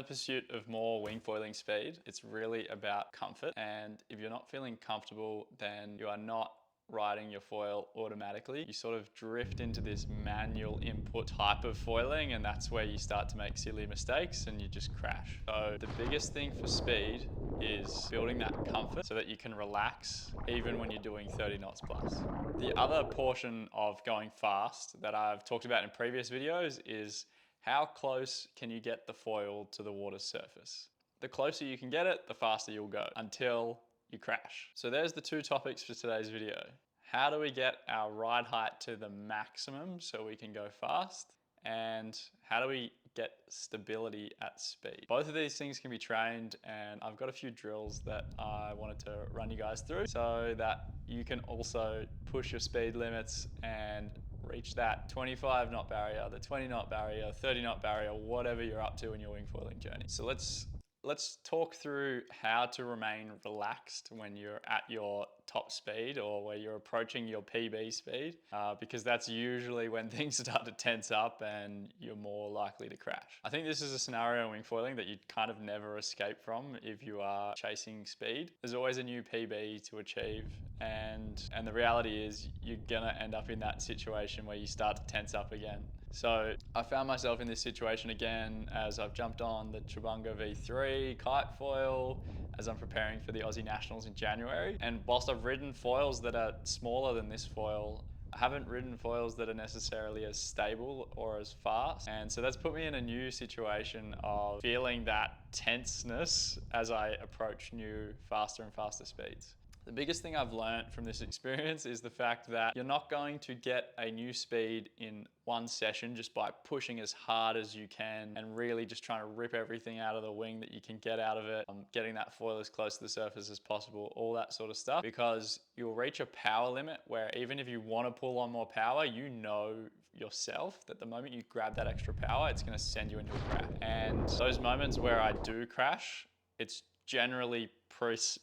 the pursuit of more wing foiling speed, it's really about comfort. And if you're not feeling comfortable, then you are not riding your foil automatically. You sort of drift into this manual input type of foiling, and that's where you start to make silly mistakes and you just crash. So the biggest thing for speed is building that comfort so that you can relax even when you're doing 30 knots plus. The other portion of going fast that I've talked about in previous videos is how close can you get the foil to the water's surface? The closer you can get it, the faster you'll go until you crash. So there's the two topics for today's video. How do we get our ride height to the maximum so we can go fast? And how do we get stability at speed? Both of these things can be trained, and I've got a few drills that I wanted to run you guys through so that you can also push your speed limits and reach that 25 knot barrier, the 20 knot barrier, 30 knot barrier, whatever you're up to in your wing foiling journey. So let's talk through how to remain relaxed when you're at your top speed or where you're approaching your PB speed, because that's usually when things start to tense up and you're more likely to crash. I think this is a scenario in wing foiling that you kind of never escape from if you are chasing speed. There's always a new PB to achieve, and the reality is you're gonna end up in that situation where you start to tense up again. So I found myself in this situation again as I've jumped on the Chubunga V3 kite foil as I'm preparing for the Aussie Nationals in January. And whilst I've ridden foils that are smaller than this foil, I haven't ridden foils that are necessarily as stable or as fast. And so that's put me in a new situation of feeling that tenseness as I approach new faster and faster speeds. The biggest thing I've learned from this experience is the fact that you're not going to get a new speed in one session just by pushing as hard as you can and really just trying to rip everything out of the wing that you can get out of it, getting that foil as close to the surface as possible, all that sort of stuff, because you'll reach a power limit where even if you want to pull on more power, you know yourself that the moment you grab that extra power, it's going to send you into a crash. And those moments where I do crash, it's generally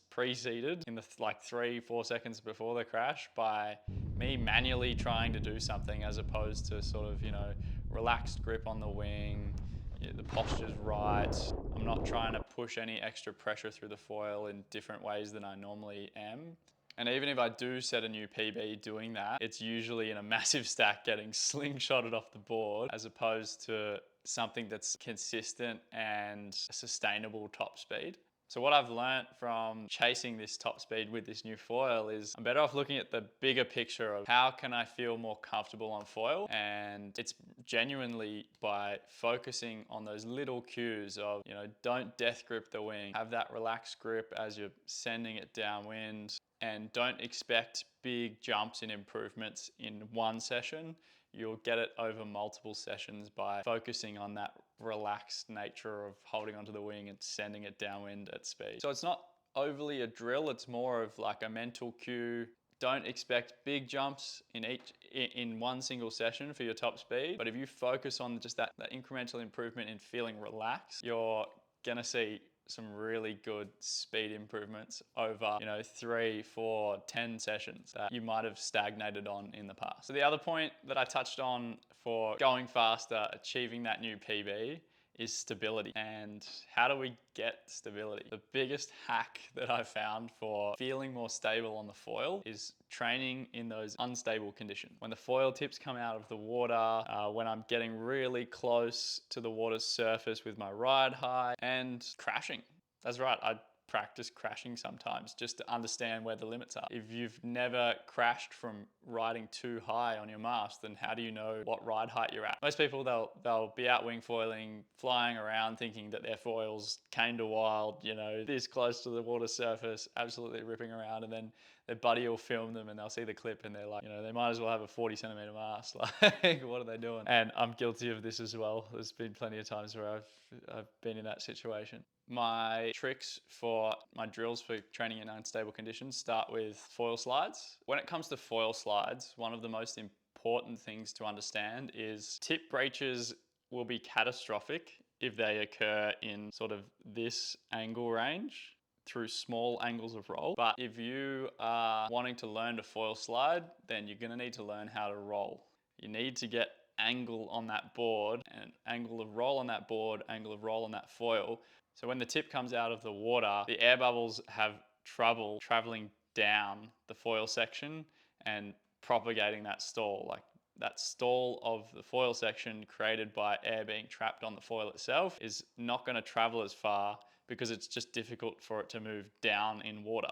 preceded in the 3-4 seconds before the crash by me manually trying to do something as opposed to sort of, relaxed grip on the wing, the posture's right. I'm not trying to push any extra pressure through the foil in different ways than I normally am. And even if I do set a new PB doing that, it's usually in a massive stack getting slingshotted off the board as opposed to something that's consistent and sustainable top speed. So what I've learned from chasing this top speed with this new foil is I'm better off looking at the bigger picture of how can I feel more comfortable on foil, and it's genuinely by focusing on those little cues of, don't death grip the wing, have that relaxed grip as you're sending it downwind, and don't expect big jumps in improvements in one session. You'll get it over multiple sessions by focusing on that relaxed nature of holding onto the wing and sending it downwind at speed. So it's not overly a drill, it's more of like a mental cue. Don't expect big jumps in one single session for your top speed, but if you focus on just that incremental improvement in feeling relaxed, you're gonna see some really good speed improvements over 3, 4, 10 sessions that you might have stagnated on in the past. So the other point that I touched on for going faster, achieving that new PB, is stability. And how do we get stability? The biggest hack that I found for feeling more stable on the foil is training in those unstable conditions. When the foil tips come out of the water, when I'm getting really close to the water's surface with my ride high, and crashing. That's right, I practice crashing sometimes just to understand where the limits are. If you've never crashed from riding too high on your mast, then how do you know what ride height you're at? Most people, they'll be out wing foiling, flying around thinking that their foils came to wild, this close to the water surface, absolutely ripping around, and then their buddy will film them and they'll see the clip and they're like, they might as well have a 40 centimeter mast. Like, what are they doing? And I'm guilty of this as well. There's been plenty of times where I've been in that situation. My tricks for my drills for training in unstable conditions start with foil slides. When it comes to foil slides, one of the most important things to understand is tip breaches will be catastrophic if they occur in sort of this angle range through small angles of roll. But if you are wanting to learn to foil slide, then you're gonna need to learn how to roll. You need to get angle on that board, and angle of roll on that board, angle of roll on that foil. So when the tip comes out of the water, the air bubbles have trouble traveling down the foil section and propagating that stall. Like that stall of the foil section created by air being trapped on the foil itself is not going to travel as far because it's just difficult for it to move down in water.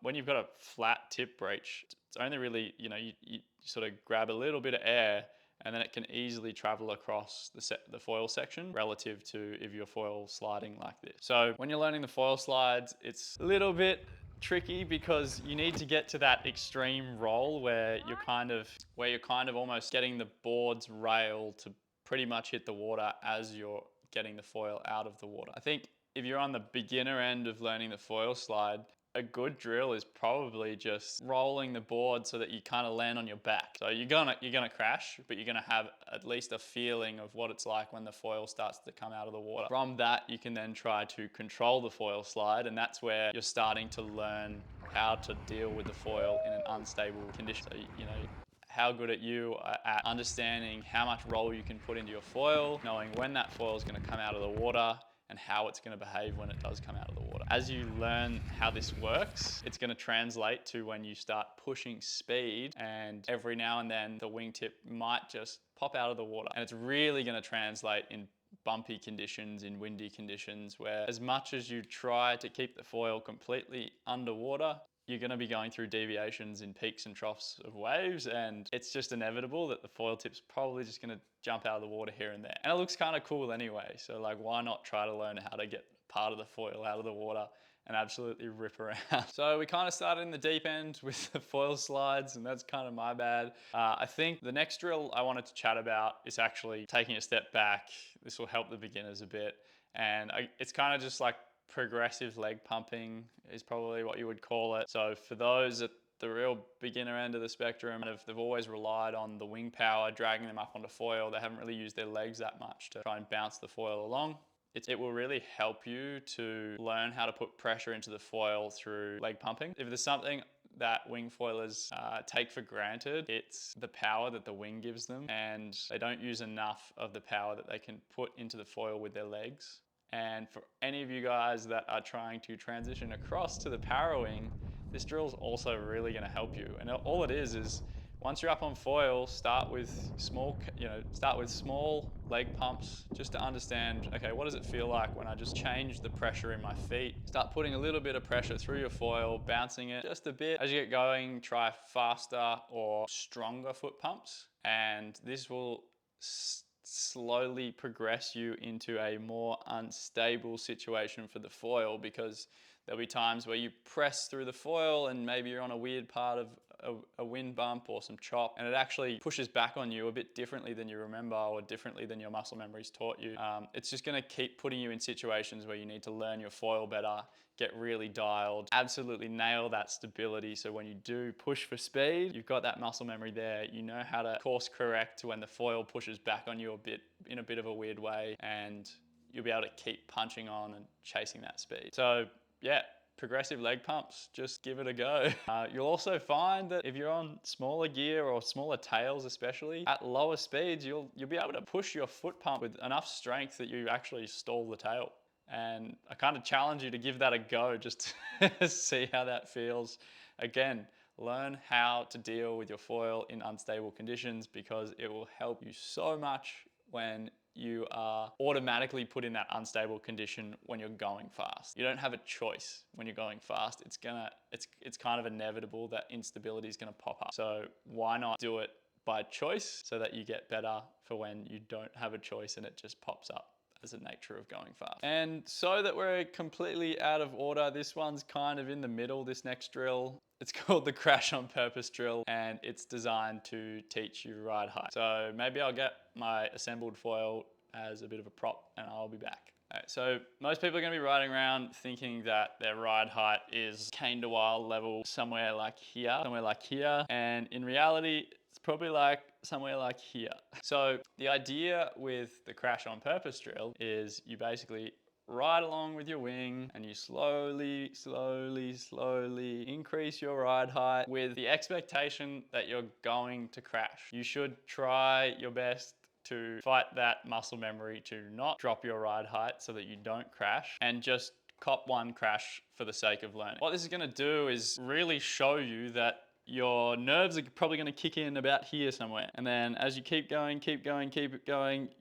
When you've got a flat tip breach, it's only really, you sort of grab a little bit of air and then it can easily travel across the foil section relative to if you're foil sliding like this. So when you're learning the foil slides, it's a little bit tricky because you need to get to that extreme roll where you're kind of almost getting the board's rail to pretty much hit the water as you're getting the foil out of the water. I think if you're on the beginner end of learning the foil slide, a good drill is probably just rolling the board so that you kind of land on your back. So you're gonna crash, but you're gonna have at least a feeling of what it's like when the foil starts to come out of the water. From that, you can then try to control the foil slide, and that's where you're starting to learn how to deal with the foil in an unstable condition. So, how good are you at understanding how much roll you can put into your foil, knowing when that foil is going to come out of the water, and how it's going to behave when it does come out of the water. As you learn how this works, it's going to translate to when you start pushing speed, and every now and then the wingtip might just pop out of the water. And it's really going to translate in bumpy conditions, in windy conditions, where as much as you try to keep the foil completely underwater, you're going to be going through deviations in peaks and troughs of waves, and it's just inevitable that the foil tip's probably just going to jump out of the water here and there. And it looks kind of cool anyway, so like why not try to learn how to get part of the foil out of the water and absolutely rip around. So we kind of started in the deep end with the foil slides, and that's kind of my bad. I think the next drill I wanted to chat about is actually taking a step back. This will help the beginners a bit, and it's kind of just like progressive leg pumping is probably what you would call it. So for those at the real beginner end of the spectrum, they've always relied on the wing power, dragging them up onto foil. They haven't really used their legs that much to try and bounce the foil along. It will really help you to learn how to put pressure into the foil through leg pumping. If there's something that wing foilers take for granted, it's the power that the wing gives them, and they don't use enough of the power that they can put into the foil with their legs. And for any of you guys that are trying to transition across to the parrowing, this drill is also really going to help you. And all it is once you're up on foil, start with small leg pumps just to understand, okay, what does it feel like when I just change the pressure in my feet? Start putting a little bit of pressure through your foil, bouncing it just a bit. As you get going, try faster or stronger foot pumps, and this will slowly progress you into a more unstable situation for the foil, because there'll be times where you press through the foil and maybe you're on a weird part of a wind bump or some chop, and it actually pushes back on you a bit differently than you remember or differently than your muscle memory's taught you. It's just going to keep putting you in situations where you need to learn your foil better, get really dialed, absolutely nail that stability, so when you do push for speed, you've got that muscle memory there. You know how to course correct when the foil pushes back on you in a bit of a weird way, and you'll be able to keep punching on and chasing that speed. So yeah, progressive leg pumps, just give it a go. You'll also find that if you're on smaller gear or smaller tails especially, at lower speeds, you'll be able to push your foot pump with enough strength that you actually stall the tail. And I kind of challenge you to give that a go just to see how that feels. Again, learn how to deal with your foil in unstable conditions, because it will help you so much when you are automatically put in that unstable condition when you're going fast. You don't have a choice when you're going fast. It's kind of inevitable that instability is gonna pop up. So why not do it by choice so that you get better for when you don't have a choice and it just pops up as the nature of going fast. And so that we're completely out of order, this one's kind of in the middle, this next drill. It's called the crash on purpose drill, and it's designed to teach you ride height. So maybe I'll get my assembled foil as a bit of a prop and I'll be back. Right, so most people are going to be riding around thinking that their ride height is cane to wild level, somewhere like here, and in reality, it's probably like somewhere like here. So the idea with the crash on purpose drill is you basically right along with your wing, and you slowly increase your ride height with the expectation that you're going to crash. You should try your best to fight that muscle memory to not drop your ride height so that you don't crash, and just cop one crash for the sake of learning. What this is going to do is really show you that your nerves are probably going to kick in about here somewhere, and then as you keep going,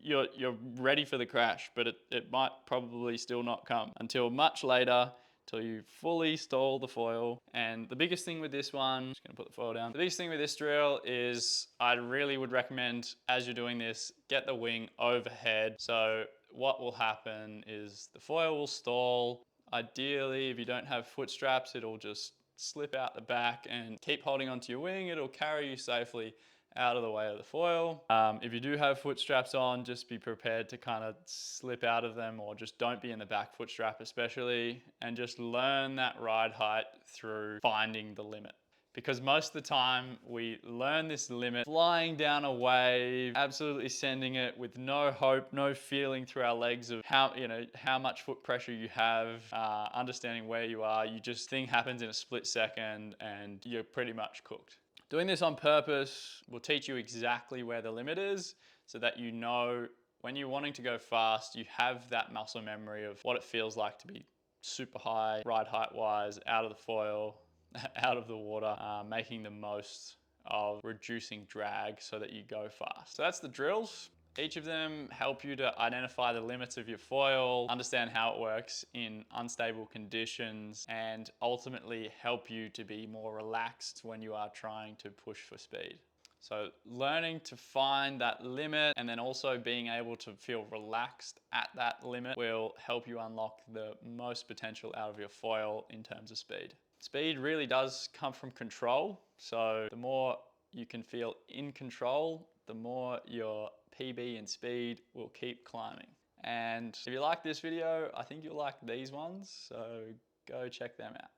you're ready for the crash, but it might probably still not come until much later, till you fully stall the foil. And the biggest thing with this one, just gonna put the foil down, the biggest thing with this drill is I really would recommend, as you're doing this, get the wing overhead. So what will happen is the foil will stall. Ideally, if you don't have foot straps, it'll just slip out the back, and keep holding onto your wing. It'll carry you safely out of the way of the foil. If you do have foot straps on, just be prepared to kind of slip out of them, or just don't be in the back foot strap especially, and just learn that ride height through finding the limit. Because most of the time we learn this limit flying down a wave, absolutely sending it with no hope, no feeling through our legs of how much foot pressure you have, understanding where you are. You just, thing happens in a split second and you're pretty much cooked. Doing this on purpose will teach you exactly where the limit is, so that you know when you're wanting to go fast, you have that muscle memory of what it feels like to be super high, ride height wise, out of the foil, out of the water, making the most of reducing drag so that you go fast. So that's the drills. Each of them help you to identify the limits of your foil, understand how it works in unstable conditions, and ultimately help you to be more relaxed when you are trying to push for speed. So learning to find that limit, and then also being able to feel relaxed at that limit, will help you unlock the most potential out of your foil in terms of speed. Speed really does come from control. So the more you can feel in control, the more your PB and speed will keep climbing. And if you like this video, I think you'll like these ones. So go check them out.